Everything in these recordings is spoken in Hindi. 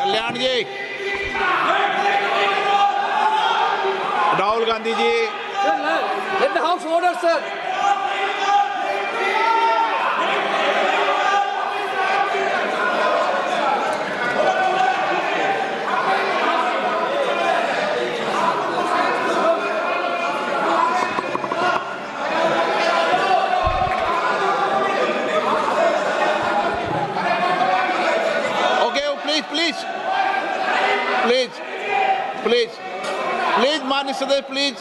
Kalyan ji, Rahul Gandhi ji, Let the House order, sir. Please माननीय सदस्य please.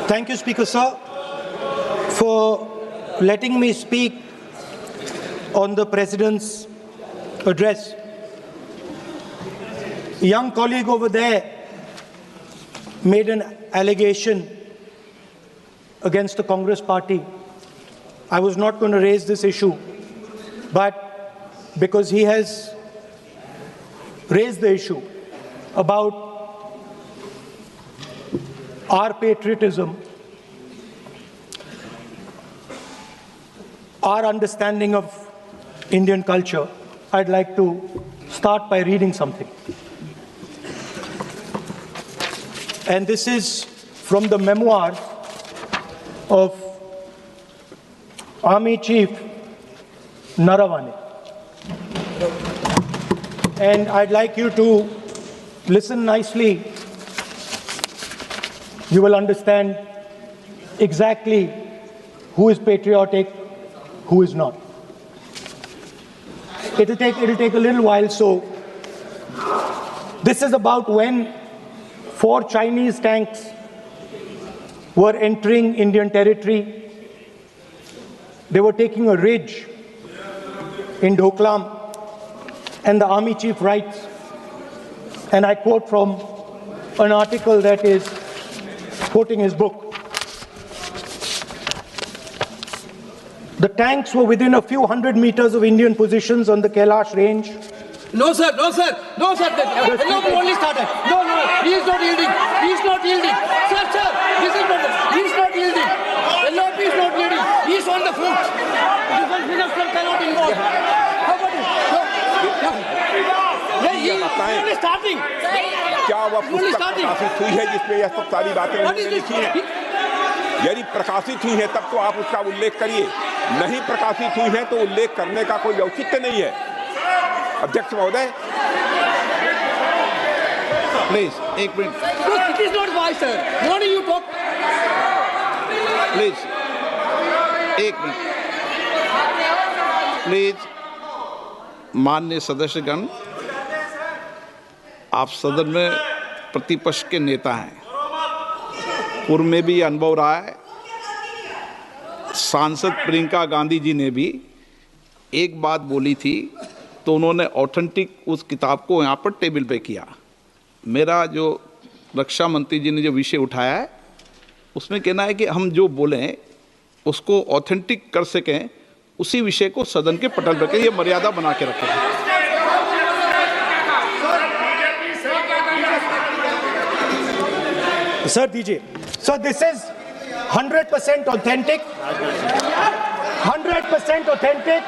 Thank you, Speaker Sir, for letting me speak on the President's address. A young colleague over there made an allegation against the Congress party. I was not going to raise this issue, but because he has raised the issue about our patriotism, our understanding of Indian culture, I'd like to start by reading something. And this is from the memoirs of Army Chief Naravane. And I'd like you to listen nicely. You will understand exactly who is patriotic, who is not. It'll take a little while. So this is about when 4 Chinese tanks were entering Indian territory. They were taking a ridge in Doklam, and the Army Chief writes, and I quote from an article that is quoting his book. The tanks were within a few hundred meters of Indian positions on the Kailash range. No, sir. No, sir. No, sir. The only started. No. He is not yielding. He is not yielding. Sir. This is not. He is not yielding. LOP is not yielding. He is on the foot. Defense minister cannot involve. How about it? He is only starting. क्या वह पुस्तक प्रकाशित हुई है जिसमें यह सब सारी बातें उन्होंने लिखी हैं? यदि प्रकाशित हुई है तब तो आप उसका उल्लेख करिए, नहीं प्रकाशित हुई है तो उल्लेख करने का कोई औचित्य नहीं है। अध्यक्ष महोदय, प्लीज एक minute. It is not wise, sir. What do you talk? Please एक मिनट। प्लीज माननीय सदस्यगण, आप सदन में प्रतिपक्ष के नेता हैं, पूर्व में भी अनुभव रहा है। सांसद प्रियंका गांधी जी ने भी एक बात बोली थी तो उन्होंने ऑथेंटिक उस किताब को यहाँ पर टेबल पे किया। मेरा जो रक्षा मंत्री जी ने जो विषय उठाया है उसमें कहना है कि हम जो बोलें उसको ऑथेंटिक कर सकें, उसी विषय को सदन के पटल पर ये मर्यादा बना के रखें। Sir, DJ. So this is 100% authentic. 100% authentic.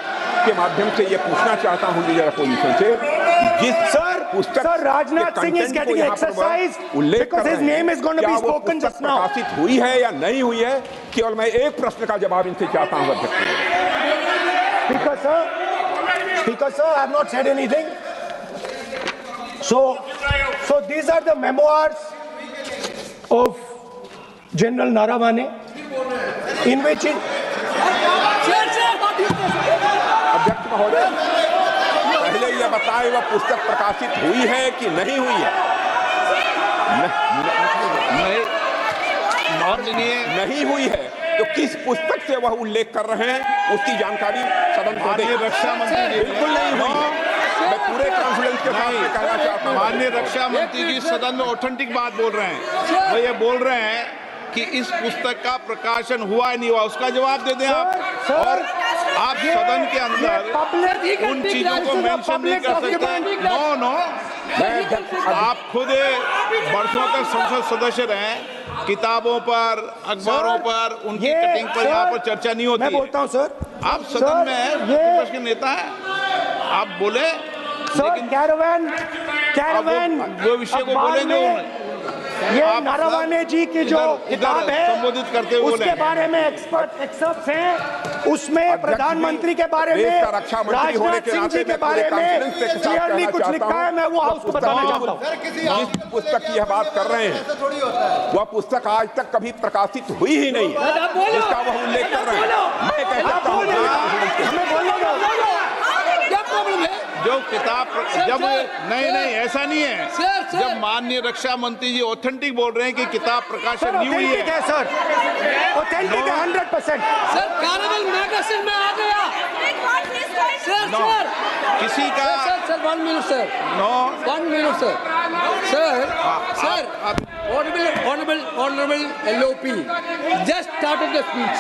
के माध्यम से ये पूछना चाहता हूं लीडर अपोजिशन से, जिस Sir, Rajnath Singh is getting exercised because his name is going to be spoken just now. प्रकाशित हुई है या नहीं हुई है, केवल मैं एक प्रश्न का जवाब इनसे चाहता हूं अध्यक्ष। Speaker sir, I have not said anything. So these are the memoirs of General Naravane, in which अध्यक्ष महोदय, पहले यह बताएं वह पुस्तक प्रकाशित हुई है कि नहीं हुई है? नहीं हुई है तो किस पुस्तक से वह उल्लेख कर रहे हैं उसकी जानकारी सदन को दें। रक्षा मंत्री बिल्कुल नहीं हुई है। मैं पूरे कॉन्फिडेंस के साथ कहना चाहता हूं, माननीय रक्षा मंत्री जी सदन में ऑथेंटिक बात बोल रहे हैं। वो ये बोल रहे हैं कि इस पुस्तक का प्रकाशन हुआ है नहीं हुआ, उसका जवाब दे दें आप। और आप सदन के अंदर उन चीजों को मेंशन नहीं कर सकते। नो आप खुद वर्षों तक संसद सदस्य रहे, किताबों पर, अखबारों पर, उनकी कटिंग पर यहाँ पर चर्चा नहीं होती। मैं बोलता हूँ सर, आप सदन में विपक्ष के नेता हैं, आप बोले, लेकिन कैरावैन वो विषय को बोले जो ये नारावाने जी की जो किताब है संबोधित करते हुए उसके बारे में एक्सपर्ट्स हैं, उसमें प्रधानमंत्री के बारे में, राजनाथ सिंह जी के बारे में क्लियरली कुछ लिखा है। मैं वो हाउस को बताना चाहता हूँ। जिस पुस्तक की यह बात कर रहे हैं वह पुस्तक आज तक कभी प्रकाशित हुई ही नहीं है जिसका वह उल्लेख कर रहे हैं। मैं कह सकता हूँ क्या प्रॉब्लम है? जो किताब जब नहीं ऐसा नहीं है। जब माननीय रक्षा मंत्री जी ऑथेंटिक बोल रहे हैं कि किताब प्रकाशित नहीं हुई है सर, ऑथेंटिक है 100%। सर कैरावैन मैगजीन में आ गया। सर किसी का sir 1 minute sir, 1 minute sir honorable LOP just started the speech.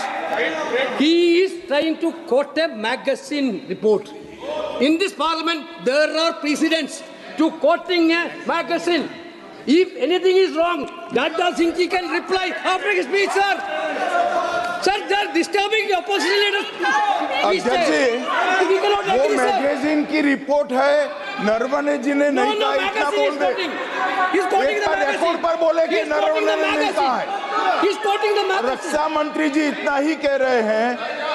He is trying to quote a magazine report. In this parliament, there are precedents to quoting a magazine. If anything is wrong, Dada Singh ji can reply after his speech, sir. Sir, they are disturbing the opposition leaders. अध्यक्ष जी, वो मैगजीन की रिपोर्ट है, नरवणे जी ने नहीं कहा, इतना बोल दे। एक रिकॉर्ड पर बोले कि नरवणे ने नहीं कहा है। रक्षा मंत्री जी इतना ही कह रहे हैं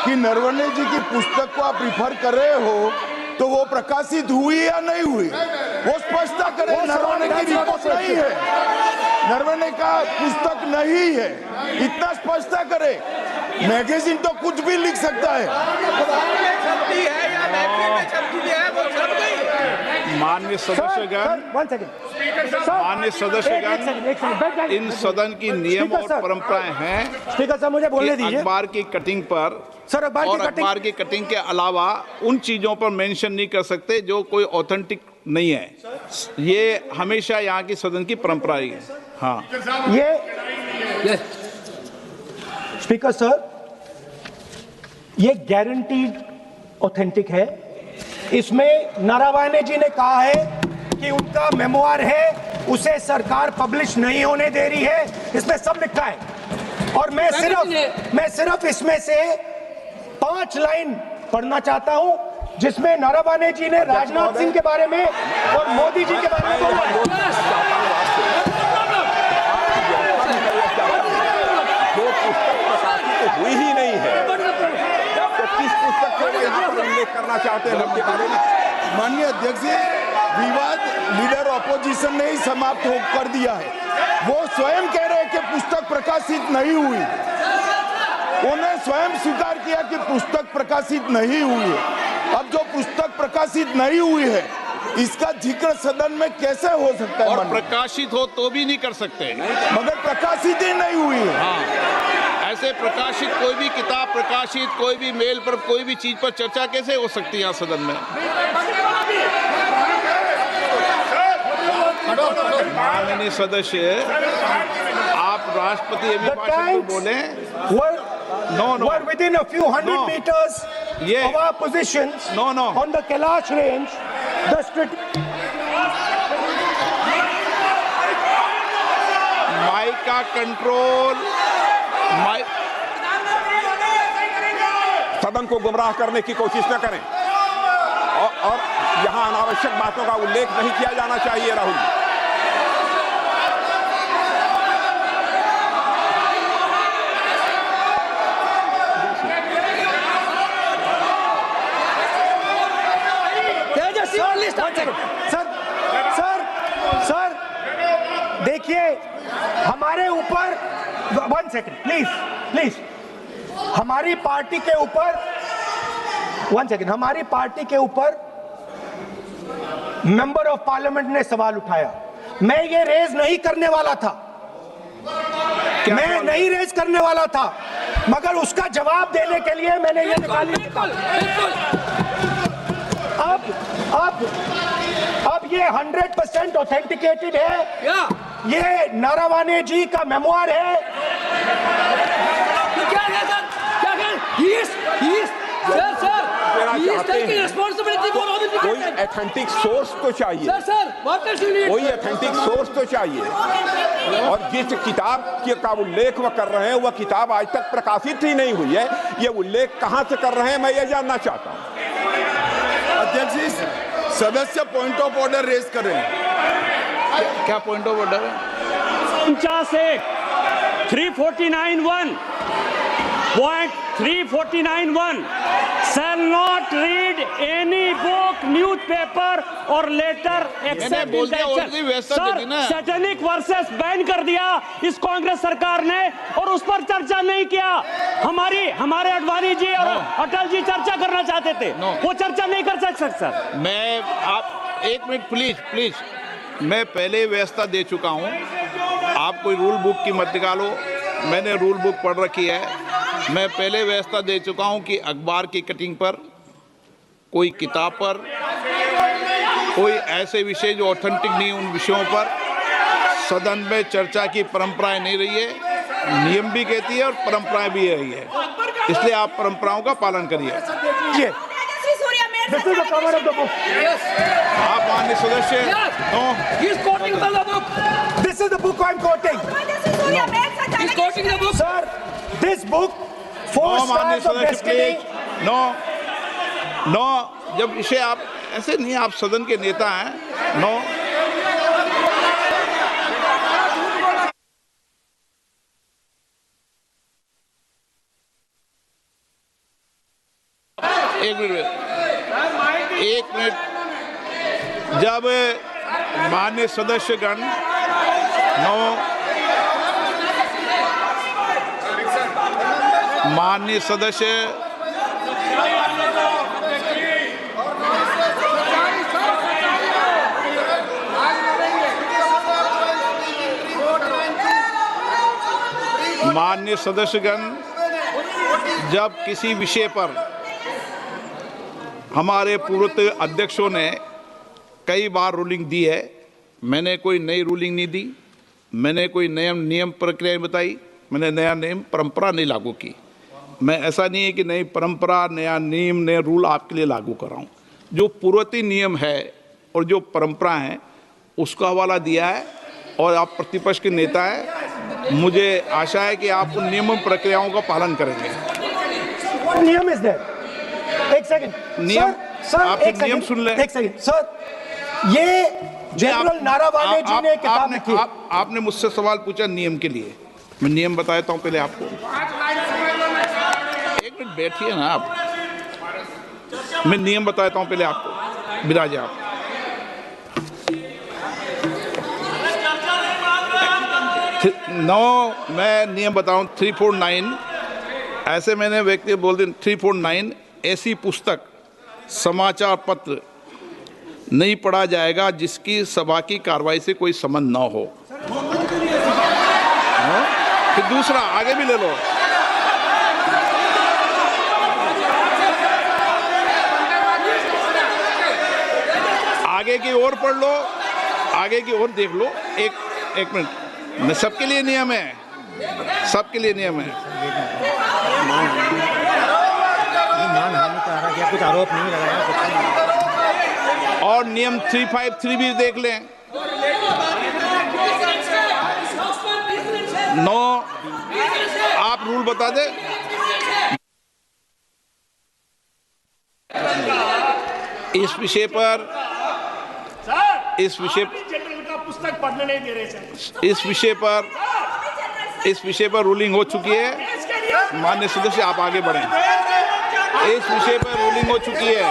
कि नरवणे जी की पुस्तक को आप रिफर कर रहे हो तो वो प्रकाशित हुई या नहीं हुई, वो स्पष्ट करे। नरवणे की रिपोर्ट नहीं है, नरवणे का पुस्तक नहीं है, इतना स्पष्ट करे। मैगजीन तो कुछ भी लिख सकता है। माननीय सदस्यगण, माननीय सदस्यगण, इन सदन की नियम और परंपराएं हैं। स्पीकर साहब मुझे बोलने दीजिए। अखबार की कटिंग पर सर, अखबार की कटिंग के अलावा उन चीजों पर मेंशन नहीं कर सकते जो कोई ऑथेंटिक नहीं है। ये हमेशा यहाँ की सदन की परंपरा है। हाँ, ये स्पीकर सर, ये गारंटीड ऑथेंटिक है। इसमें नारावाने जी ने कहा है कि उनका मेमोआर है, उसे सरकार पब्लिश नहीं होने दे रही है, इसमें सब लिखा है। और मैं सिर्फ इसमें से 5 लाइन पढ़ना चाहता हूं जिसमें नारावाने जी ने राजनाथ सिंह के बारे में और मोदी जी के बारे में बोला है। जो पुस्तक प्रकाशित हुई ही नहीं है तो किस पुस्तक को यहाँ पर उल्लेख करना चाहते हैं उनके बारे में? माननीय अध्यक्ष जी, विवाद लीडर ऑपोजिशन ने ही समाप्त कर दिया है। वो स्वयं कह रहे हैं कि पुस्तक प्रकाशित नहीं हुई, उन्हें स्वयं स्वीकार किया कि पुस्तक प्रकाशित नहीं हुई है। अब जो पुस्तक प्रकाशित नहीं हुई है इसका जिक्र सदन में कैसे हो सकता है? और प्रकाशित हो तो भी नहीं कर सकते, मगर प्रकाशित ही नहीं हुई है। हाँ, ऐसे प्रकाशित कोई भी किताब प्रकाशित, कोई भी मेल पर, कोई भी चीज पर चर्चा कैसे हो सकती है यहाँ सदन में? माननीय सदस्य, आप राष्ट्रपति अभिभाषण को बोले। Were within a few hundred meters of our positions on the Kailash range. Mic का कंट्रोल, सदन को गुमराह करने की कोशिश न करें और यहाँ अनावश्यक बातों का उल्लेख नहीं किया जाना चाहिए। राहुल जी, सर देखिए, हमारे ऊपर 1 सेकंड प्लीज, हमारी पार्टी के ऊपर 1 सेकंड, हमारी पार्टी के ऊपर मेंबर ऑफ पार्लियामेंट ने सवाल उठाया। मैं ये रेज नहीं करने वाला था, मैं नहीं रेज करने वाला था, मगर उसका जवाब देने के लिए मैंने ये निकाली। अब ये 100% ऑथेंटिकेटेड है। ये नारावाने जी का मेमोआर है। क्या है सर? क्या है? He is, sir, देना He is चाहते taking हैं responsibility for all the कोई defendants. एथेंटिक सोर्स तो चाहिए, Sir, what else you need? कोई एथेंटिक सोर्स तो चाहिए। और जिस किताब का उल्लेख वह कर रहे हैं वह किताब आज तक प्रकाशित ही नहीं हुई है। ये उल्लेख कहां से कर रहे हैं मैं ये जानना चाहता हूं। अध्यक्ष जी, सदस्य पॉइंट ऑफ ऑर्डर रेज करें। क्या पॉइंट ऑफ ऑर्डर है? 349(1) shall not read any book, newspaper or letter except बोल in दिया, the already व्यवस्था Sir, दे दी ना। सैटेनिक वर्सेस बैन कर दिया इस कांग्रेस सरकार ने और उस पर चर्चा नहीं किया। हमारे अडवाणी जी और अटल जी चर्चा करना चाहते थे, वो चर्चा नहीं कर सकते सर। मैं आप एक मिनट प्लीज, मैं पहले व्यवस्था दे चुका हूं। आप कोई रूल बुक की मत निकालो, मैंने रूल बुक पढ़ रखी है। मैं पहले व्यवस्था दे चुका हूं कि अखबार की कटिंग पर, कोई किताब पर, कोई ऐसे विषय जो ऑथेंटिक नहीं, उन विषयों पर सदन में चर्चा की परंपराएं नहीं रही है। नियम भी कहती है और परंपराएं भी रही है, इसलिए आप परंपराओं का पालन करिए। This is the cover of the book. आप माननीय सदस्य, no, He is quoting from the book. This is the book I'm quoting. He is quoting the book. Sir, this book, Four no माननीय Stars of सदस्य Destiny. प्लीज, नो, जब इसे आप ऐसे नहीं, आप सदन के नेता हैं, नो। एक मिनट, जब माननीय सदस्यगण, माननीय सदस्य, माननीय सदस्यगण, जब किसी विषय पर हमारे पूर्व अध्यक्षों ने कई बार रूलिंग दी है, मैंने कोई नई रूलिंग नहीं दी, मैंने कोई नियम प्रक्रिया नहीं बताई, मैंने नया नियम परंपरा नहीं लागू की। मैं ऐसा नहीं है कि नई परंपरा, नया नियम, नया रूल आपके लिए लागू कर रहा हूँ। जो पूर्ववर्ती नियम है और जो परंपरा है उसका हवाला दिया है, और आप प्रतिपक्ष के नेता हैं, मुझे आशा है कि आप उन नियम प्रक्रियाओं का पालन करेंगे। नियम इज देयर। एक सेकंड, नियम, सर, आप एक नियम सेकंड, सुन लें। एक सेकंड सर, ये जनरल नारावाने जी ने किताब लिखी। आपने मुझसे सवाल पूछा नियम के लिए, मैं नियम बताता हूं पहले आपको। एक मिनट बैठिए ना आप, मैं नियम बताता हूं पहले आपको। विराजे आप। मैं नियम बताऊं 349, ऐसे मैंने व्यक्ति बोल दी 349, ऐसी पुस्तक, समाचार पत्र नहीं पढ़ा जाएगा जिसकी सभा की कार्रवाई से कोई संबंध न हो। फिर दूसरा आगे भी ले लो, आगे की ओर पढ़ लो, आगे की ओर देख लो। एक मिनट, सबके लिए नियम है, सबके लिए नियम है। कुछ आरोप नहीं लगाया। और नियम 353 भी देख लें। नो, आप रूल बता दे। इस विषय पर, इस विषय का पुस्तक पढ़ने नहीं दे रहे सर। इस विषय पर रूलिंग हो चुकी है। माननीय सदस्य आप आगे बढ़ें। इस विषय पर रूलिंग हो चुकी है।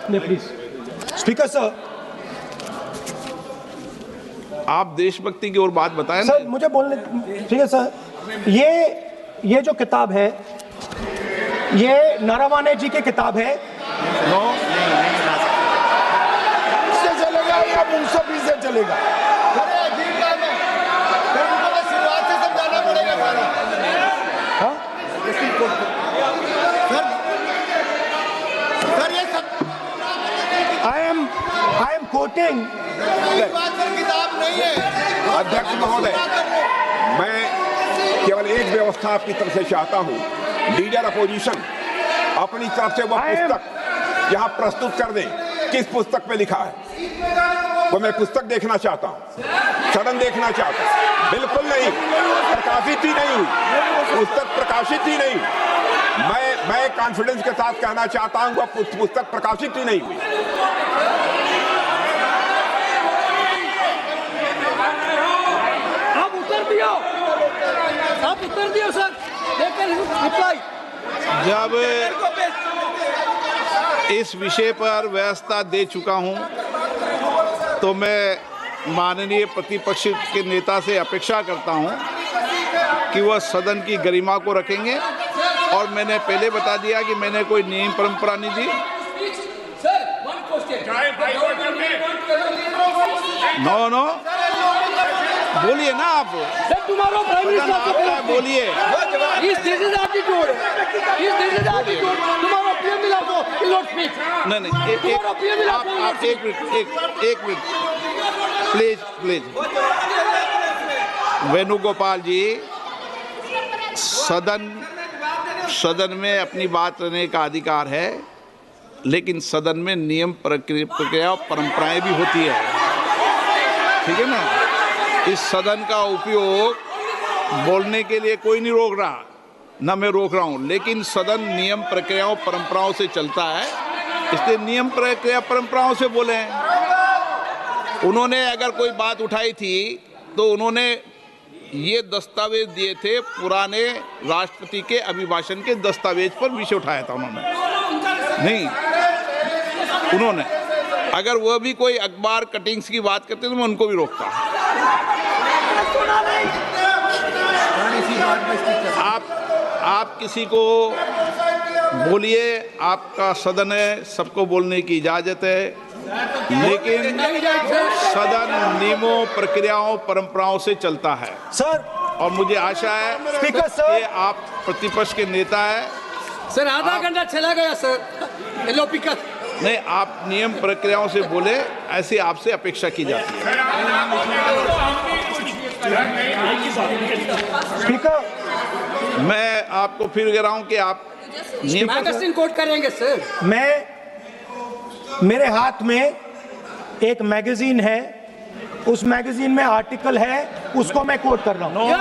प्लीज स्पीकर सर, आप देशभक्ति की ओर बात बताएं ना। सर मुझे बोलने, ठीक है सर, ये जो किताब है, ये नारावाने जी की किताब है। नो, से चलेगा या मुंसफी से चलेगा? शुरुआत से समझाना पड़ेगा सारा। सर ये सब I am quoting. बात पर किताब नहीं है। अध्यक्ष महोदय, मैं केवल एक व्यवस्था आपकी तरफ से चाहता हूं। लीडर अपोजिशन अपनी तरफ से वह पुस्तक यहाँ प्रस्तुत कर दें। किस पुस्तक पे लिखा है वो मैं पुस्तक देखना चाहता हूँ, सदन देखना चाहता हूँ। बिल्कुल नहीं, प्रकाशित ही नहीं हुई पुस्तक, प्रकाशित ही नहीं। मैं कॉन्फिडेंस के साथ कहना चाहता हूँ वह पुस्तक प्रकाशित ही नहीं हुई। आप उत्तर दियो सर, रिप्लाई। जब इस विषय पर व्यवस्था दे चुका हूं तो मैं माननीय प्रतिपक्ष के नेता से अपेक्षा करता हूं कि वह सदन की गरिमा को रखेंगे। और मैंने पहले बता दिया कि मैंने कोई नियम परंपरा नहीं दी। नो बोलिए ना आप, तुम्हारा प्राइम मिनिस्टर बोलिए। तुम्हारा पीएम मिला तो नहीं आप एक मिनट प्लीज। वेणुगोपाल जी, सदन में अपनी बात करने का अधिकार है, लेकिन सदन में नियम प्रक्रिया और परंपराएं भी होती है, ठीक है ना। इस सदन का उपयोग बोलने के लिए कोई नहीं रोक रहा, ना मैं रोक रहा हूं, लेकिन सदन नियम प्रक्रियाओं परंपराओं से चलता है, इसलिए नियम प्रक्रिया परंपराओं से बोले। उन्होंने अगर कोई बात उठाई थी तो उन्होंने ये दस्तावेज दिए थे, पुराने राष्ट्रपति के अभिभाषण के दस्तावेज पर विषय उठाया था उन्होंने, नहीं उन्होंने। अगर वह भी कोई अखबार कटिंग्स की बात करते तो मैं उनको भी रोकता। आप किसी को बोलिए, आपका सदन है, सबको बोलने की इजाजत है, लेकिन सदन नियमों प्रक्रियाओं परंपराओं से चलता है सर। और मुझे आशा है स्पीकर सर कि आप प्रतिपक्ष के नेता है। सर आधा घंटा चला गया सर, एलओपी का नहीं, आप नियम प्रक्रियाओं से बोले, ऐसी आपसे अपेक्षा की जाती है। स्पीकर, मैं आपको फिर कह रहा हूं कि आप मैगजीन कोट करेंगे सर। मेरे हाथ में एक मैगजीन है, उस मैगजीन में आर्टिकल है, उसको मैं कोट कर रहा हूं।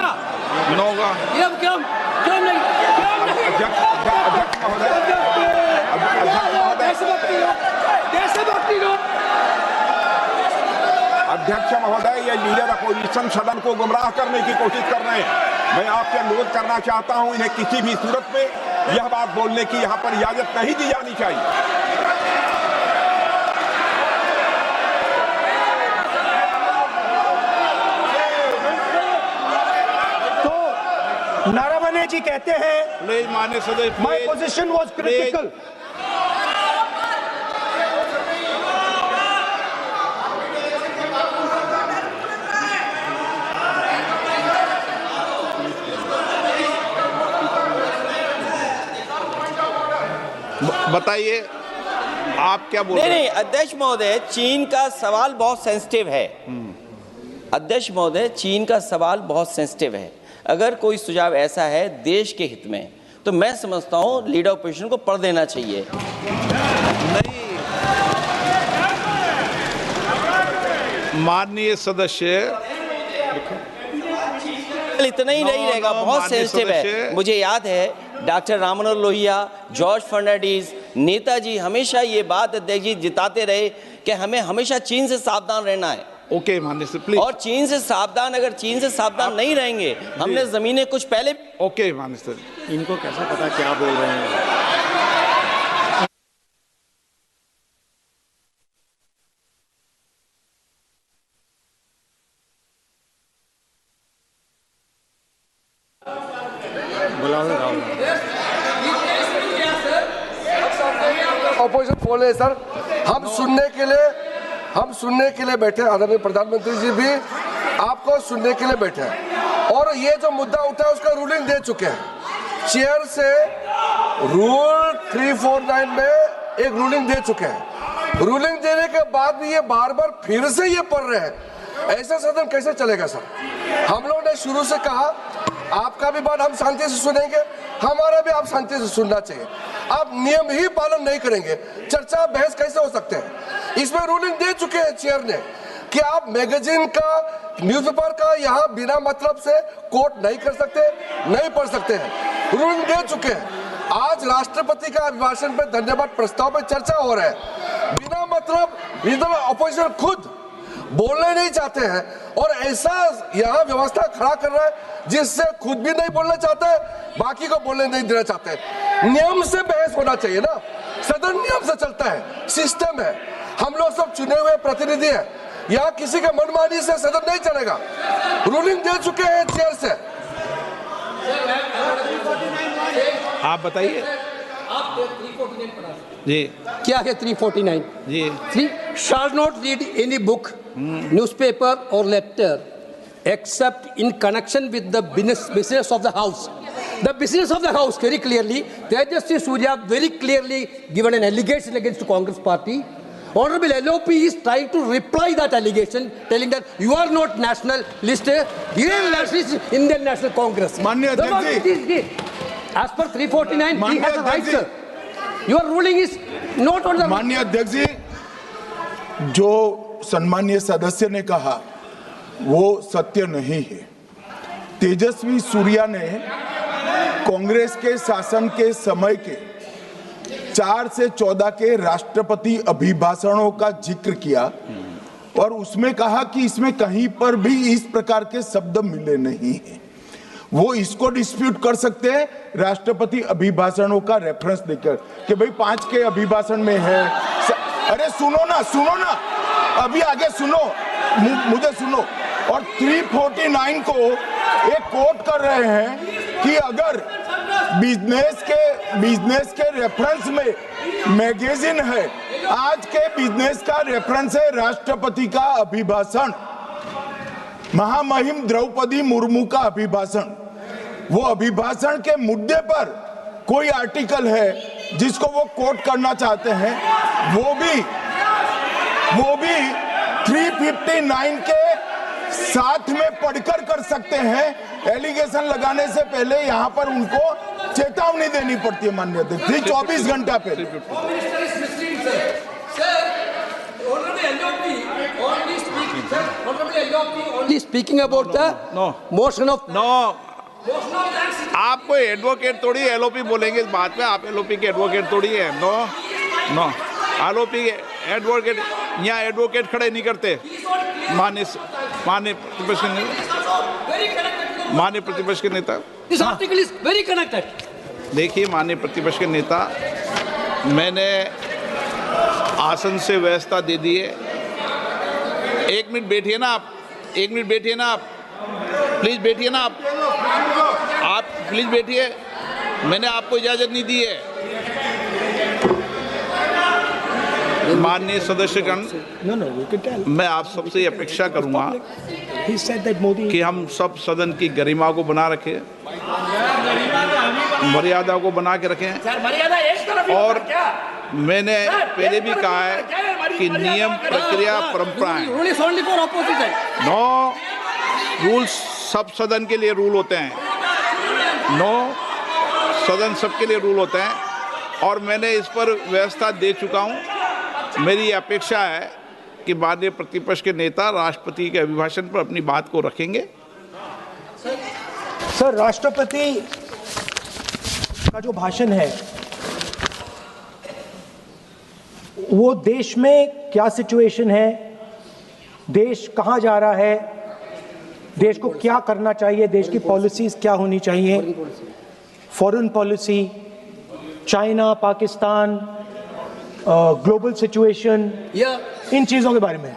अध्यक्ष महोदय, ये लीडर अपोजिशन सदन को गुमराह करने की कोशिश कर रहे हैं। मैं आपसे अनुरोध करना चाहता हूं, इन्हें किसी भी सूरत में यह बात बोलने की यहां पर इजाजत नहीं दी जानी चाहिए। तो नारावने जी कहते हैं, प्लीज माननीय सदस्य, माय पोजीशन वाज क्रिटिकल। बताइए आप क्या बोल रहे हैं? नहीं, अध्यक्ष महोदय, चीन का सवाल बहुत सेंसिटिव है। अध्यक्ष महोदय, चीन का सवाल बहुत सेंसिटिव है। अगर कोई सुझाव ऐसा है देश के हित में, तो मैं समझता हूं लीडर ऑपोजिशन को पढ़ देना चाहिए। नहीं, माननीय सदस्य, इतना ही नहीं रहेगा, बहुत सेंसिटिव है। मुझे याद है डॉक्टर राम मनोहर लोहिया, जॉर्ज फर्नांडीज, नेताजी हमेशा ये बात अध्यक्ष जी जिताते रहे कि हमें हमेशा चीन से सावधान रहना है। ओके माननीय सर, प्लीज। और चीन से सावधान, अगर चीन से सावधान नहीं रहेंगे, हमने जमीनें कुछ पहले। ओके माननीय सर। इनको कैसा पता क्या बोल रहे हैं? ऑपोजिशन बोल रहे सर, हम सुनने के लिए बैठे, आदरणीय प्रधानमंत्री जी भी आपको सुनने के लिए बैठे हैं, और ये जो मुद्दा उठा है उसका रूलिंग दे चुके हैं। चेयर से रूल 349 में एक रूलिंग दे चुके हैं। रूलिंग देने के बाद भी ये बार बार फिर से ये पढ़ रहे हैं, ऐसा सदन कैसे चलेगा सर? हम लोगों ने शुरू से कहा आपका भी बात हम शांति से सुनेंगे, हमारा भी आप शांति से सुनना चाहिए। आप नियम ही पालन नहीं करेंगे, चर्चा बहस कैसे हो सकते हैं? इसमें रूलिंग दे चुके हैं चेयर ने कि आप मैगजीन का, न्यूज़पेपर का यहाँ बिना मतलब से कोट नहीं कर सकते, नहीं पढ़ सकते हैं, रूलिंग दे चुके हैं। आज राष्ट्रपति का अभिभाषण पे धन्यवाद प्रस्ताव पे चर्चा हो रहा है, बिना मतलब विरोधी अपोजिशन खुद बोलना नहीं चाहते हैं और ऐसा यहाँ व्यवस्था खड़ा कर रहा है जिससे खुद भी नहीं बोलना चाहता है, बाकी को बोलने नहीं देना चाहते हैं। नियम से बहस होना चाहिए ना, सदन नियम से चलता है, सिस्टम है, हम लोग सब चुने हुए प्रतिनिधि हैं, यहाँ किसी के मनमानी से सदन नहीं चलेगा। रूलिंग दे चुके हैं चेयर से। आप बताइए जी, क्या है 349? जी, 3 shall not read any book, newspaper or letter except in connection with the business of the house. The business of the house, very clearly, Tejaswi Surya very clearly given an allegation against the Congress party. Honorable LOP is trying to reply that allegation, telling that you are not national list, Indian national, Indian National Congress. माननीय अध्यक्ष जी, as per 349, he has a right, sir. Your ruling is not on the. माननीय अध्यक्ष जी, जो सम्मानीय सदस्य ने कहा वो सत्य नहीं है। तेजस्वी सूर्या ने कांग्रेस के शासन के समय के 4 से 14 के राष्ट्रपति अभिभाषणों का जिक्र किया और उसमें कहा कि इसमें कहीं पर भी इस प्रकार के शब्द मिले नहीं हैं। वो इसको डिस्प्यूट कर सकते हैं राष्ट्रपति अभिभाषणों का रेफरेंस देकर कि भाई 5 के अभिभाषण में है। अरे सुनो ना, अभी आगे सुनो, मुझे सुनो। और 349 को एक कोट कर रहे हैं कि अगर बिजनेस के रेफरेंस में मैगजीन है, आज के बिजनेस का रेफरेंस है राष्ट्रपति का अभिभाषण, महामहिम द्रौपदी मुर्मू का अभिभाषण। वो अभिभाषण के मुद्दे पर कोई आर्टिकल है जिसको वो कोट करना चाहते हैं, वो भी 359 के साथ में पढ़कर कर सकते हैं। एलिगेशन लगाने से पहले यहाँ पर उनको चेतावनी देनी पड़ती है माननीय अध्यक्ष, 24 घंटा पहले। Only speaking about the motion of. आप कोई एडवोकेट थोड़ी एलओपी बोलेंगे इस बात पे, आप एलओपी के एडवोकेट थोड़ी है। नो एलओपी के एडवोकेट यहाँ एडवोकेट खड़े नहीं करते। माननीय प्रतिपक्ष के नेता, This article is very connected. देखिए माननीय प्रतिपक्ष के नेता, मैंने आसन से व्यवस्था दे दी है। 1 मिनट बैठिए ना आप, 1 मिनट बैठिए ना आप, प्लीज बैठिए ना आप प्लीज बैठिए। मैंने आपको इजाजत नहीं दी है। माननीय सदस्यगण, मैं आप सबसे अपेक्षा करूंगा कि हम सब सदन की गरिमा को बना रखें, मर्यादा को बना के रखें। और मैंने पहले भी कहा है कि नियम, प्रक्रिया, परंपराएं, नो रूल्स सब सदन के लिए रूल होते हैं, सदन सबके लिए रूल होते हैं और मैंने इस पर व्यवस्था दे चुका हूं। मेरी अपेक्षा है कि माननीय प्रतिपक्ष के नेता राष्ट्रपति के अभिभाषण पर अपनी बात को रखेंगे। सर, राष्ट्रपति का जो भाषण है वो देश में क्या सिचुएशन है, देश कहां जा रहा है, देश को क्या करना चाहिए, देश की पॉलिसीज क्या होनी चाहिए, foreign policy, China, Pakistan, global situation, इन चीजों के बारे में।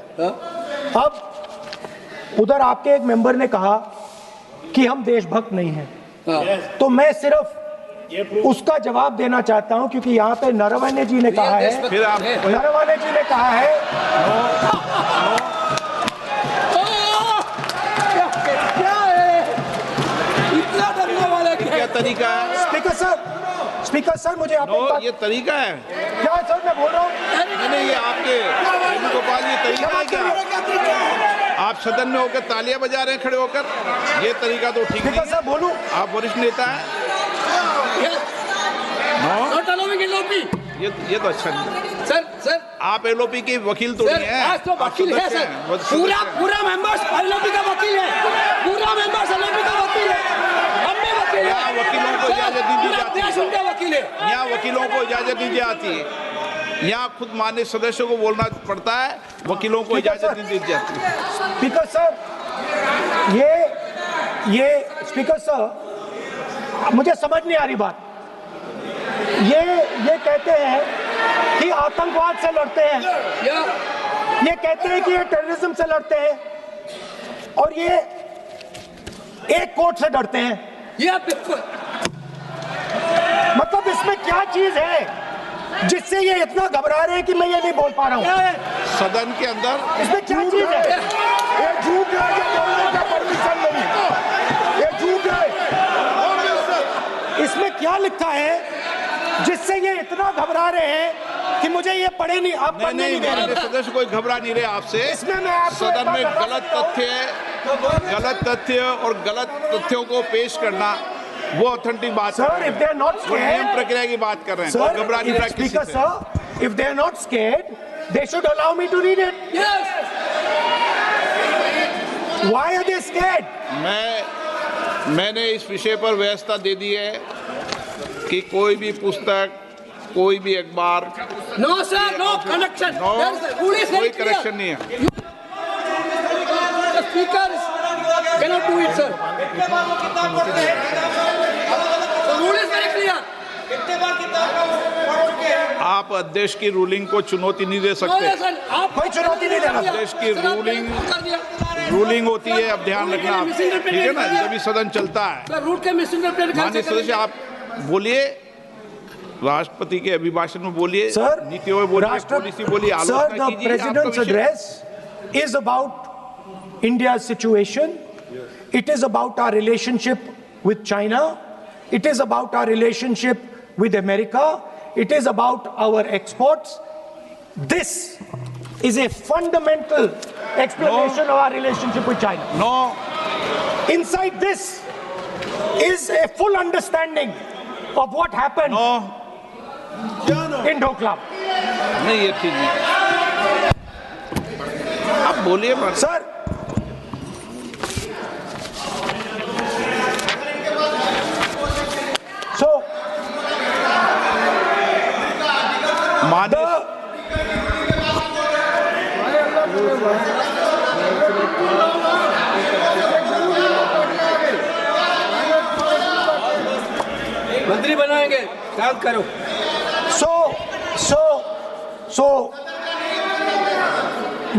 अब उधर आपके एक मेंबर ने कहा कि हम देशभक्त नहीं हैं, तो मैं सिर्फ उसका जवाब देना चाहता हूं क्योंकि यहाँ पे नरवणे जी ने कहा है, नरवणे जी ने कहा है इतना डरने वाला क्या तरीका है? स्पीकर सर मुझे आप ये तरीका है क्या सर, मैं बोल रहा हूँ नहीं, ये आपके वेणुगोपाल ये तरीका है क्या? आप सदन में होकर तालियां बजा रहे हैं खड़े होकर, ये तरीका तो ठीक नहीं है। बोलूं, आप वरिष्ठ नेता हैं। Not allowing LOP. ये तो अच्छा नहीं है। सर आप एलओपी के वकील तो नहीं है, आज तो वकील है सर, पूरा मेंबर्स एलओपी का वकील है, पूरा मेंबर्स एलओपी का वकील है, हम भी वकील हैं। यहाँ वकीलों को इजाजत नहीं दी जाती देश उनका वकील है। यहाँ वकीलों को इजाजत नहीं दी जाती है, यहाँ खुद माननीय सदस्यों को बोलना पड़ता है, वकीलों को इजाजत नहीं दी जाती। स्पीकर सर, ये स्पीकर सर, मुझे समझ नहीं आ रही बात। ये कहते हैं कि आतंकवाद से लड़ते हैं, ये कहते हैं कि ये टेररिज्म से लड़ते हैं, और ये एक कोर्ट से डरते हैं। ये बिल्कुल, मतलब इसमें क्या चीज है जिससे ये इतना घबरा रहे हैं कि मैं ये नहीं बोल पा रहा हूँ? सदन के अंदर इसमें क्या चीज है? ये झूठ है, ये बोलने का परमिशन नहीं है, ये झूठ है। इसमें क्या लिखा है जिससे ये इतना घबरा रहे हैं कि मुझे ये पढ़े नहीं, आप पढ़ने नहीं दे माननीय रहे। सदस्य कोई घबरा नहीं रहे आपसे। इसमें मैं आपको सदन में एक बात गलत तथ्य और गलत तथ्यों को पेश करना वो ऑथेंटिक बात Sir, if they are not वो नियम scared, प्रक्रिया की बात कर रहे हैं। Sir, और घबरा नहीं रहा किसी Speaker से। sir, if they are not scared, they should allow me to read it. yes. Why are they scared? मैंने इस विषय पर व्यवस्था दे दी है कि कोई भी पुस्तक, कोई भी अखबार, No sir, no connection. No, There is- rule is very कोई clear. करेक्शन नहीं है। The speaker cannot do it, sir. The rule is very clear. आप अध्यक्ष की रूलिंग को चुनौती नहीं दे No, सकते। yes, sir. आप कोई चुनौती नहीं देना। देश की सर, आपने ruling- कर दिया। रूलिंग होती है, अब ध्यान रखना आप, Missing ठीक है ना, जब भी सदन चलता है। सर, रूट के मिसइंटरप्रेट माननीय सदस्य आप बोलिए, राष्ट्रपति के अभिभाषण में बोलिए, Sir, नीतियों में बोलिए, पॉलिसी बोलिए, Sir, आलोचना the कीजिए। President's आपका विषय- address is about India's situation. It is about our relationship with China. It is about our relationship with America. It is about our exports. This is a fundamental explanation of our relationship with China. No, Inside this is a full understanding of what happened no, in Doklam. नहीं ये ठीक नहीं। आप बोलिए मत। Sir, so माननीय मंत्री बनाएंगे, शांत करो। So,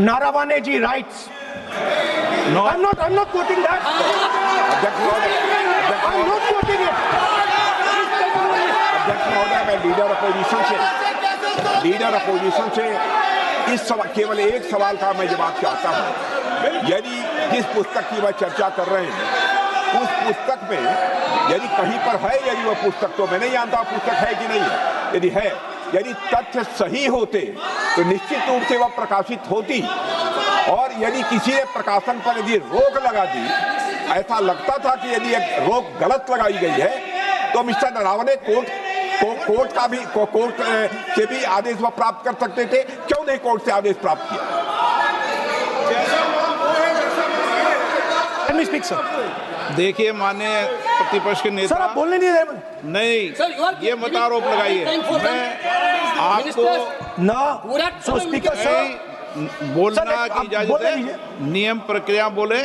Naravane ji writes. No. I'm not quoting that. अध्यक्ष महोदय, I'm not quoting it. अध्यक्ष महोदय, मैं लीडर अपोजिशन से इस सवाल, केवल एक सवाल का मैं जवाब चाहता हूं। यदि जिस पुस्तक की वह चर्चा कर रहे हैं उस पुस्तक में यदि कहीं पर है, यदि वह पुस्तक, तो मैं नहीं जानता पुस्तक है कि नहीं है, यदि है, यदि तथ्य सही होते तो निश्चित रूप से वह प्रकाशित होती, और यदि किसी ने प्रकाशन पर यदि रोक लगा दी, ऐसा लगता था कि यदि एक रोक गलत लगाई गई है, तो मिस्टर नरावने कोर्ट से भी आदेश वह प्राप्त कर सकते थे। क्यों नहीं कोर्ट से आदेश प्राप्त किया? Let me speak, sir. देखिए माननीय प्रतिपक्ष के Sir, नेता, आप बोलने नहीं दे रहे। नहीं Sir, you are ये मत आरोप लगाइए। मैं आपको No. So, Speaker, sir. बोलना Sir, की आप इजाजत बोलने है, दीजिए। नियम प्रक्रिया बोले,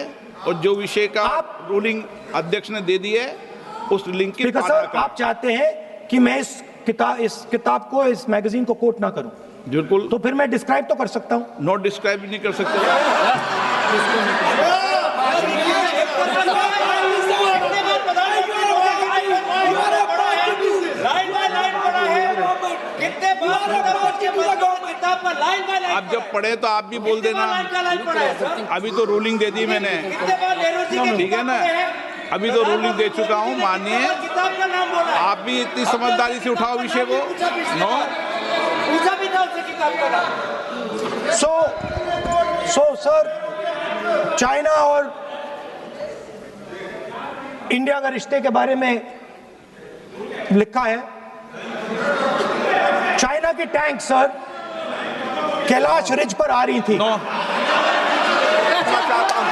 और जो विषय का रूलिंग अध्यक्ष ने दे दी है उस लिंक की स्पीकर पालना सर, करें। आप चाहते हैं कि मैं इस किताब को, इस मैगजीन को कोट ना करूं, बिल्कुल, तो फिर मैं डिस्क्राइब तो कर सकता हूं। नोट डिस्क्राइब नहीं कर सकते। आप जब पढ़े तो आप भी बोल देना। अभी तो रूलिंग दे दी मैंने, ठीक है ना, अभी तो रूलिंग दे चुका हूँ। मानिए आप भी इतनी समझदारी से उठाओ विषय को। नो, सो सर, चाइना और इंडिया के रिश्ते के बारे में लिखा है चाइना की टैंक सर कैलाश रिज पर आ रही थी। नो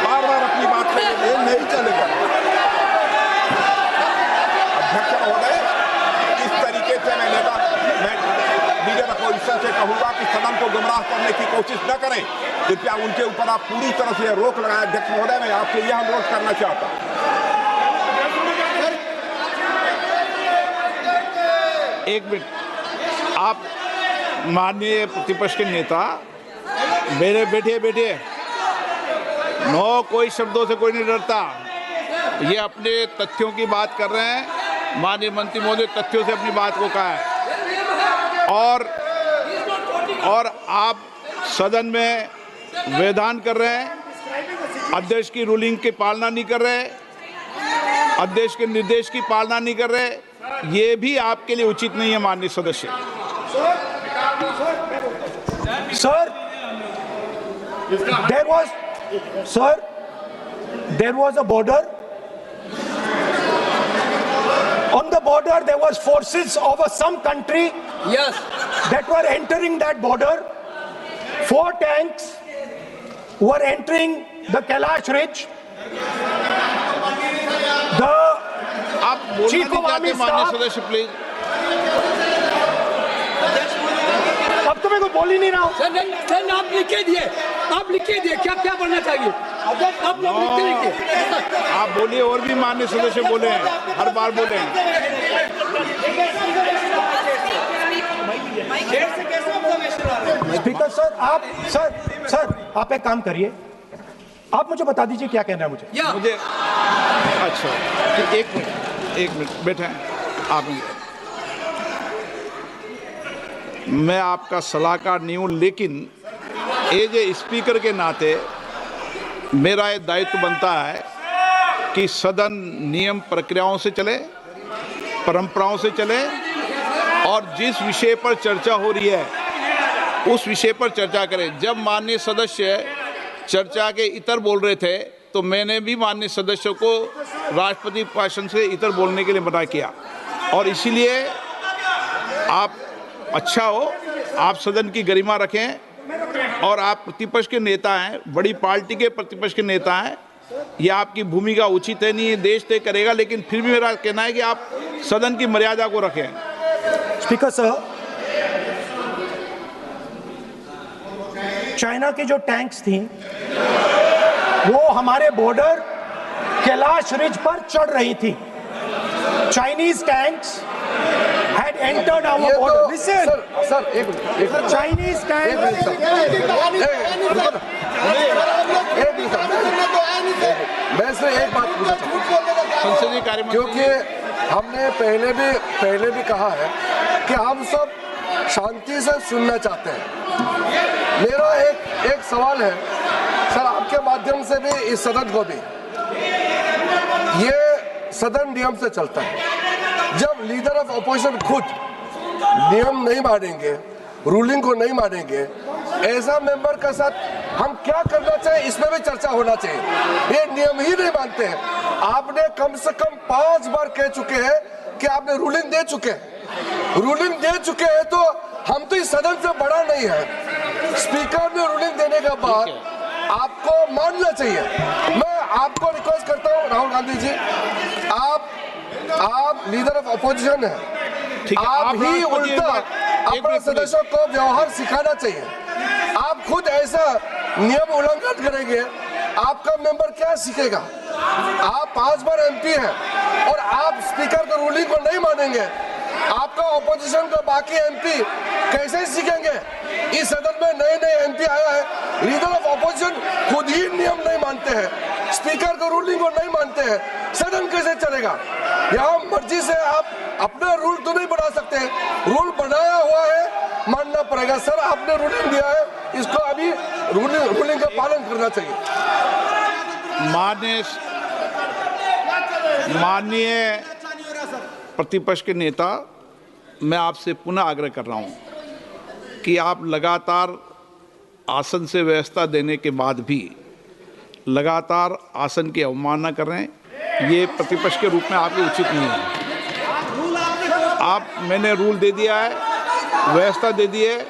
बार बार अपनी बात पे नहीं चलेगा। अध्यक्ष महोदय, इस तरीके से मैं लीडर अपोजिशन से कहूंगा कि सदन को गुमराह करने की कोशिश न करें। कृपया उनके ऊपर आप पूरी तरह से रोक लगाएं। अध्यक्ष महोदय, मैं आपसे यह अनुरोध करना चाहता हूं। एक मिनट, आप माननीय प्रतिपक्ष के नेता मेरे बैठिए। नो, कोई शब्दों से कोई नहीं डरता। ये अपने तथ्यों की बात कर रहे हैं। माननीय मंत्री महोदय तथ्यों से अपनी बात को कहा है और आप सदन में वेदान कर रहे हैं, अध्यक्ष की रूलिंग की पालना नहीं कर रहे, अध्यक्ष के निर्देश की पालना नहीं कर रहे। ये भी आपके लिए उचित नहीं है माननीय सदस्य। Sir, there was a border. On the border, there was forces of some country. Yes. That were entering that border. 4 tanks were entering the Kailash Ridge. The आप बोलना Chief नहीं of चाहते Army माननीय Staff- सदस्य, प्लीज। अब तो मैं कोई बोल ही नहीं रहा हूं। सर आप लिख के दिए क्या बनना चाहिए। आप लोग लिखते आप बोलिए, और भी माननीय सदस्य बोले हैं, हर बार बोले हैं। स्पीकर सर आप एक काम करिए, आप मुझे बता दीजिए क्या कहना है मुझे। मुझे अच्छा, एक मिनट बैठे हैं आप। मैं आपका सलाहकार नहीं हूँ, लेकिन एज ए स्पीकर के नाते मेरा ये दायित्व बनता है कि सदन नियम प्रक्रियाओं से चले, परंपराओं से चले और जिस विषय पर चर्चा हो रही है उस विषय पर चर्चा करें। जब माननीय सदस्य चर्चा के इतर बोल रहे थे तो मैंने भी माननीय सदस्यों को राष्ट्रपति भाषण से इतर बोलने के लिए मना किया, और इसीलिए आप अच्छा हो, आप सदन की गरिमा रखें और आप प्रतिपक्ष के नेता हैं, बड़ी पार्टी के प्रतिपक्ष के नेता हैं। ये आपकी भूमिका उचित है, नहीं ये देश तय करेगा, लेकिन फिर भी मेरा कहना है कि आप सदन की मर्यादा को रखें। स्पीकर सर, चाइना की जो टैंक्स थी वो हमारे बॉर्डर कैलाश रिज पर चढ़ रही थी। Chinese tanks had entered our border. Listen, sir एक Chinese tanks. मैं से एक बात पूछना चाहूँ, संसदीय कार्य मंत्री, क्योंकि हमने पहले भी कहा है कि हम सब शांति से सुनना चाहते हैं। मेरा एक सवाल है सर, आपके माध्यम से भी इस सदन को भी, ये सदन नियम से चलता है। जब लीडर ऑफ अपोजिशन खुद नियम नहीं मानेंगे, रूलिंग को नहीं मानेंगे, ऐसा मेंबर के साथ हम क्या करना चाहिए, इसमें भी चर्चा होना चाहिए। ये नियम ही नहीं मानते हैं। आपने कम से कम 5 बार कह चुके हैं कि आपने रूलिंग दे चुके हैं, तो हम तो इस सदन से बड़ा नहीं है। स्पीकर ने रूलिंग देने के बाद आपको मानना चाहिए। मैं आपको रिक्वेस्ट करता हूँ राहुल गांधी जी, आप लीडर ऑफ अपोजिशन है, आप ही उल्टा अपने सदस्यों को व्यवहार सिखाना चाहिए। आप खुद ऐसा नियम उल्लंघन करेंगे, आपका मेंबर क्या सीखेगा। आप 5 बार एमपी हैं और आप स्पीकर के रूलिंग को नहीं मानेंगे, आपका ऑपोजिशन का बाकी एमपी कैसे सीखेंगे। इस सदन में नए एमपी आया है, लीडर ऑफ ऑपोजिशन खुद ही नियम नहीं मानते हैं, स्पीकर के रूलिंग को नहीं मानते हैं, सदन कैसे चलेगा। यहाँ मर्जी से आप अपना रूल तो नहीं बना सकते, रूल बनाया हुआ है, मानना पड़ेगा। सर आपने रूलिंग दिया है, इसको अभी रूलिंग का पालन करना चाहिए। माननीय प्रतिपक्ष के नेता, मैं आपसे पुनः आग्रह कर रहा हूं कि आप लगातार आसन से व्यवस्था देने के बाद भी लगातार आसन की अवमानना कर रहे हैं। ये प्रतिपक्ष के रूप में आपके उचित नहीं है। मैंने रूल दे दिया है, व्यवस्था दे दी है।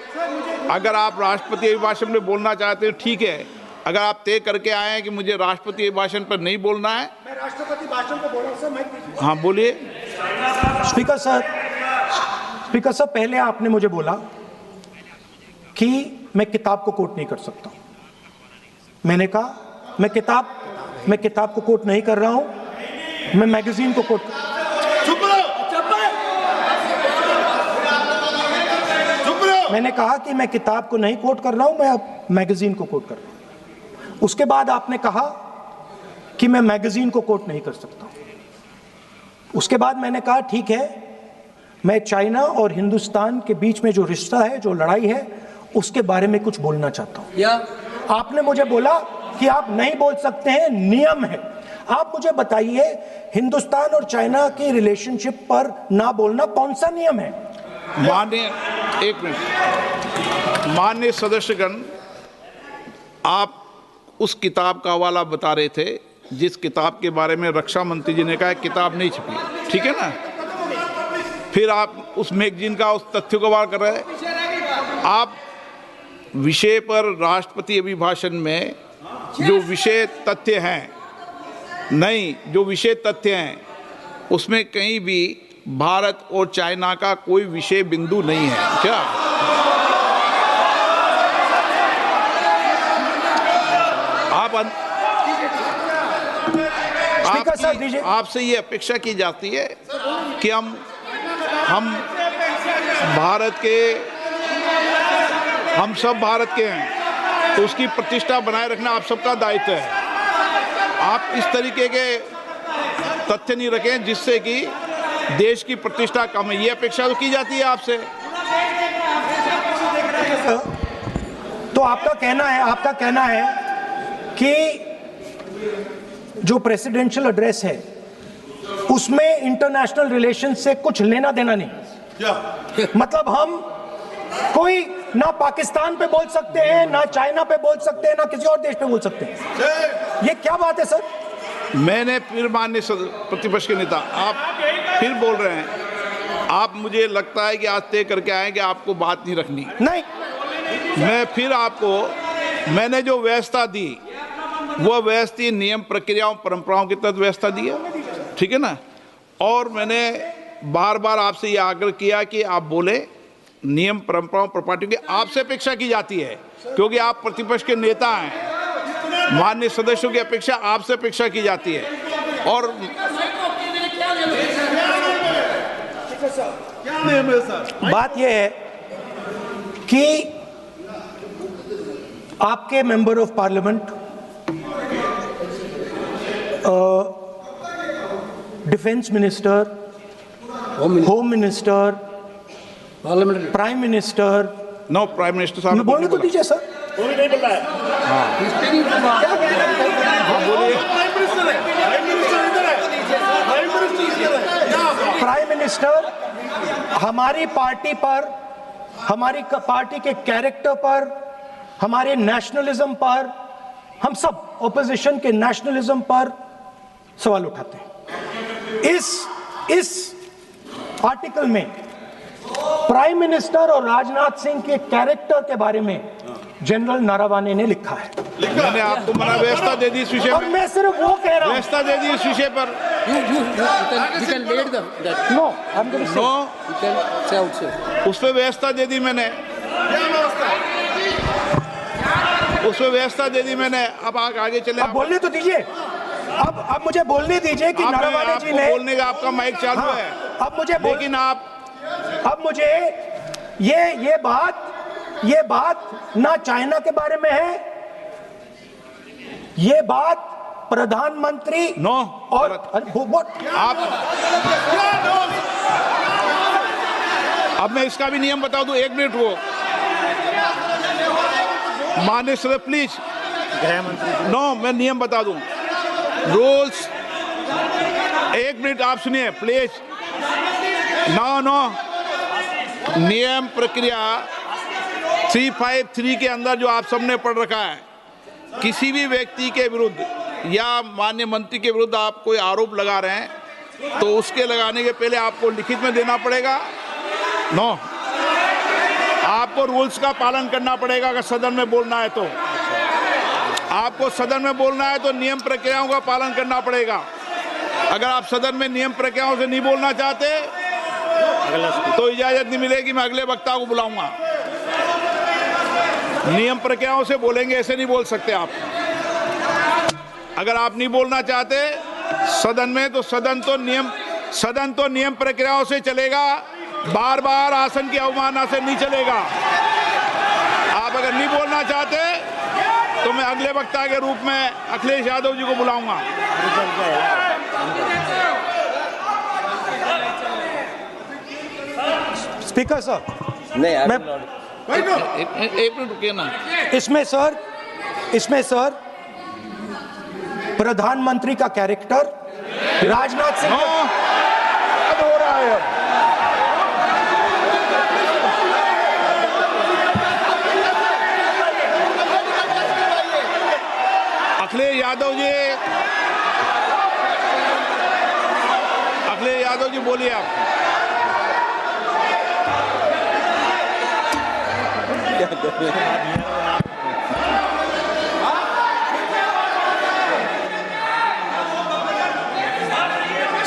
अगर आप राष्ट्रपति अभिभाषण में बोलना चाहते हैं ठीक है, अगर आप तय करके आए हैं कि मुझे राष्ट्रपति अभिभाषण पर नहीं बोलना है। मैं राष्ट्रपति भाषण को बोल रहा हूं सर, माइक दीजिए। हाँ बोलिए। स्पीकर सर, पहले आपने मुझे बोला कि मैं किताब को कोट नहीं कर सकता। मैंने कहा मैं किताब को कोट नहीं कर रहा हूं, मैं मैगजीन को कोट मैंने कहा कि मैं किताब को नहीं कोट कर रहा हूं, मैं अब मैगजीन को कोट कर रहा हूं। उसके बाद आपने कहा कि मैं मैगजीन को कोट नहीं कर सकता। उसके बाद मैंने कहा ठीक है, मैं चाइना और हिंदुस्तान के बीच में जो रिश्ता है, जो लड़ाई है, उसके बारे में कुछ बोलना चाहता हूं। आपने मुझे बोला कि आप नहीं बोल सकते हैं, नियम है। आप मुझे बताइए, हिंदुस्तान और चाइना की रिलेशनशिप पर ना बोलना कौन सा नियम है? माननीय सदस्यगण, आप उस किताब का हवाला बता रहे थे जिस किताब के बारे में रक्षा मंत्री जी ने कहा किताब नहीं छपी, ठीक है ना। फिर आप उस मैगजीन का उस तथ्य को वार कर रहे हैं। आप विषय पर राष्ट्रपति अभिभाषण में जो विषय तथ्य हैं, नहीं, जो विषय तथ्य हैं उसमें कहीं भी भारत और चाइना का कोई विषय बिंदु नहीं है क्या? आपसे ये अपेक्षा की जाती है कि हम सब भारत के हैं, तो उसकी प्रतिष्ठा बनाए रखना आप सबका दायित्व है। आप इस तरीके के तथ्य नहीं रखें जिससे कि देश की प्रतिष्ठा कम है, ये अपेक्षा तो की जाती है आपसे। तो आपका कहना है कि जो प्रेसिडेंशियल एड्रेस है उसमें इंटरनेशनल रिलेशन से कुछ लेना देना नहीं। मतलब हम कोई ना पाकिस्तान पे बोल सकते हैं, ना चाइना पे बोल सकते हैं, ना किसी और देश पे बोल सकते हैं। ये क्या बात है सर? मैंने फिर माननीय प्रतिपक्ष के नेता, आप फिर बोल रहे हैं। आप, मुझे लगता है कि आज तय करके आए कि आपको बात नहीं रखनी। नहीं, मैं फिर आपको, मैंने जो व्यवस्था दी वो व्यवस्था नियम, प्रक्रियाओं, परंपराओं के तहत व्यवस्था दी है, ठीक है ना। और मैंने बार बार आपसे ये आग्रह किया कि आप बोले, नियम, परंपराओं, प्रॉपर्टी की आपसे अपेक्षा की जाती है क्योंकि आप प्रतिपक्ष के नेता हैं। माननीय सदस्यों की अपेक्षा आपसे अपेक्षा की जाती है। और बात यह है कि आपके member of parliament, defence minister, home minister, prime minister, no, prime minister साहब बोलने तो दीजिए सर। नहीं बोल रहा है। प्राइम मिनिस्टर हमारी पार्टी पर, हमारी पार्टी के कैरेक्टर पर, हमारे नेशनलिज्म पर, हम सब ऑपोजिशन के नेशनलिज्म पर सवाल उठाते हैं। इस आर्टिकल में प्राइम मिनिस्टर और राजनाथ सिंह के कैरेक्टर के बारे में जनरल नारावाने ने लिखा है। मैंने आपको मना व्यवस्था दे दी इस विषय और मैं सिर्फ वो कह रहा हूं, व्यवस्था दे दी इस विषय पर। उस पर व्यवस्था दे दी मैंने, उस पर व्यवस्था दे दी मैंने। अब आगे चले, अब बोलने तो दीजिए। अब मुझे बोलने दीजिए कि नारावाने जी ने, बोलने का आपका माइक चालू है। अब मुझे, लेकिन अब मुझे ये बात ना चाइना के बारे में है, ये बात प्रधानमंत्री और आप, अब मैं इसका भी नियम बता दूं, 1 मिनट वो माननीय सर प्लीज, मैं नियम बता दूं, रूल्स। 1 मिनट आप सुनिए प्लीज। नो, नियम प्रक्रिया 353 के अंदर जो आप सबने पढ़ रखा है, किसी भी व्यक्ति के विरुद्ध या माननीय मंत्री के विरुद्ध आप कोई आरोप लगा रहे हैं तो उसके लगाने के पहले आपको लिखित में देना पड़ेगा। नो, आपको रूल्स का पालन करना पड़ेगा। अगर सदन में बोलना है तो आपको सदन में बोलना है तो नियम प्रक्रियाओं का पालन करना पड़ेगा। अगर आप सदन में नियम प्रक्रियाओं से नहीं बोलना चाहते तो इजाजत नहीं मिलेगी, मैं अगले वक्ता को बुलाऊंगा। नियम प्रक्रियाओं से बोलेंगे, ऐसे नहीं बोल सकते आप। अगर आप नहीं बोलना चाहते सदन में तो सदन तो नियम प्रक्रियाओं से चलेगा, बार बार आसन की अवमानना से नहीं चलेगा। आप अगर नहीं बोलना चाहते तो मैं अगले वक्ता के रूप में अखिलेश यादव जी को बुलाऊंगा। स्पीकर सर, नहीं मैं एक मिनट रुकिए ना। इसमें सर प्रधानमंत्री का कैरेक्टर राजनाथ सिंह हो रहा है। अखिलेश यादव जी बोलिए आप।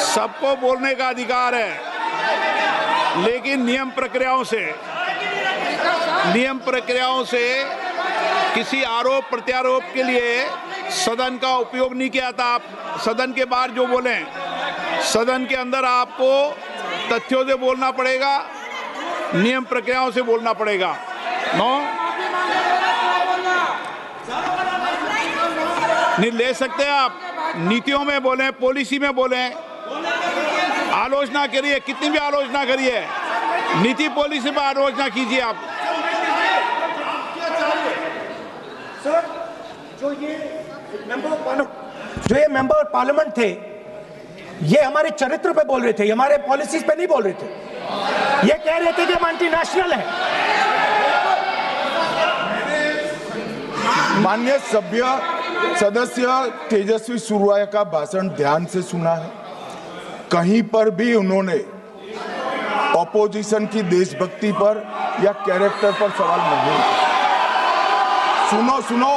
सबको बोलने का अधिकार है, लेकिन नियम प्रक्रियाओं से किसी आरोप प्रत्यारोप के लिए सदन का उपयोग नहीं किया था। आप सदन के बाहर जो बोलें, सदन के अंदर आपको तथ्यों से बोलना पड़ेगा, नियम प्रक्रियाओं से बोलना पड़ेगा। नहीं ले सकते आप। नीतियों में बोलें, पॉलिसी में बोलें, आलोचना करिए, कितनी भी आलोचना करिए, नीति पॉलिसी पर आलोचना कीजिए आप। सर, जो ये मेंबर पार्लियामेंट थे, ये हमारे चरित्र पे बोल रहे थे, हमारे पॉलिसीज पे नहीं बोल रहे थे। ये कह रहे थे कि हम एंटी नेशनल है। माननीय सदस्य तेजस्वी सूर्या का भाषण ध्यान से सुना है। कहीं पर भी उन्होंने ऑपोजिशन की देशभक्ति पर या कैरेक्टर पर सवाल नहीं। सुनो,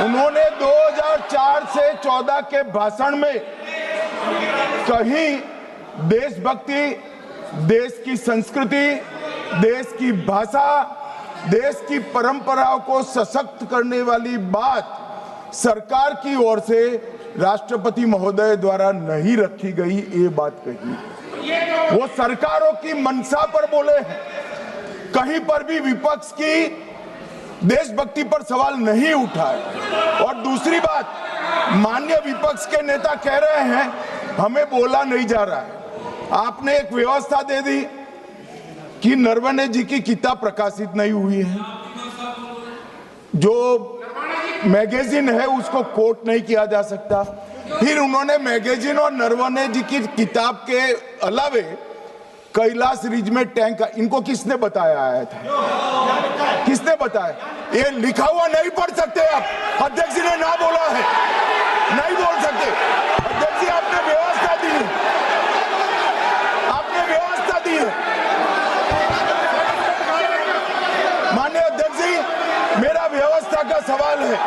उन्होंने 2004 से 14 के भाषण में कहीं देशभक्ति, देश की संस्कृति, देश की भाषा, देश की परंपराओं को सशक्त करने वाली बात सरकार की ओर से राष्ट्रपति महोदय द्वारा नहीं रखी गई, ये बात कही। वो सरकारों की मंशा पर बोले हैं। कहीं पर भी विपक्ष की देशभक्ति पर सवाल नहीं उठाए। और दूसरी बात, माननीय विपक्ष के नेता कह रहे हैं हमें बोला नहीं जा रहा है। आपने एक व्यवस्था दे दी कि नरवणे जी की किताब प्रकाशित नहीं हुई है, जो मैगजीन है उसको कोट नहीं किया जा सकता। फिर उन्होंने मैगजीन और नरवणे जी की किताब के अलावे कैलाश रिज में टैंक, इनको किसने बताया आया था? किसने बताया? ये लिखा हुआ नहीं पढ़ सकते आप। अध्यक्ष जी ने ना बोला है, नहीं बोल सकते। अध्यक्ष जी आपने व्यवस्था दी है, आपने व्यवस्था दी है। माननीय अध्यक्ष जी, मेरा व्यवस्था का सवाल है।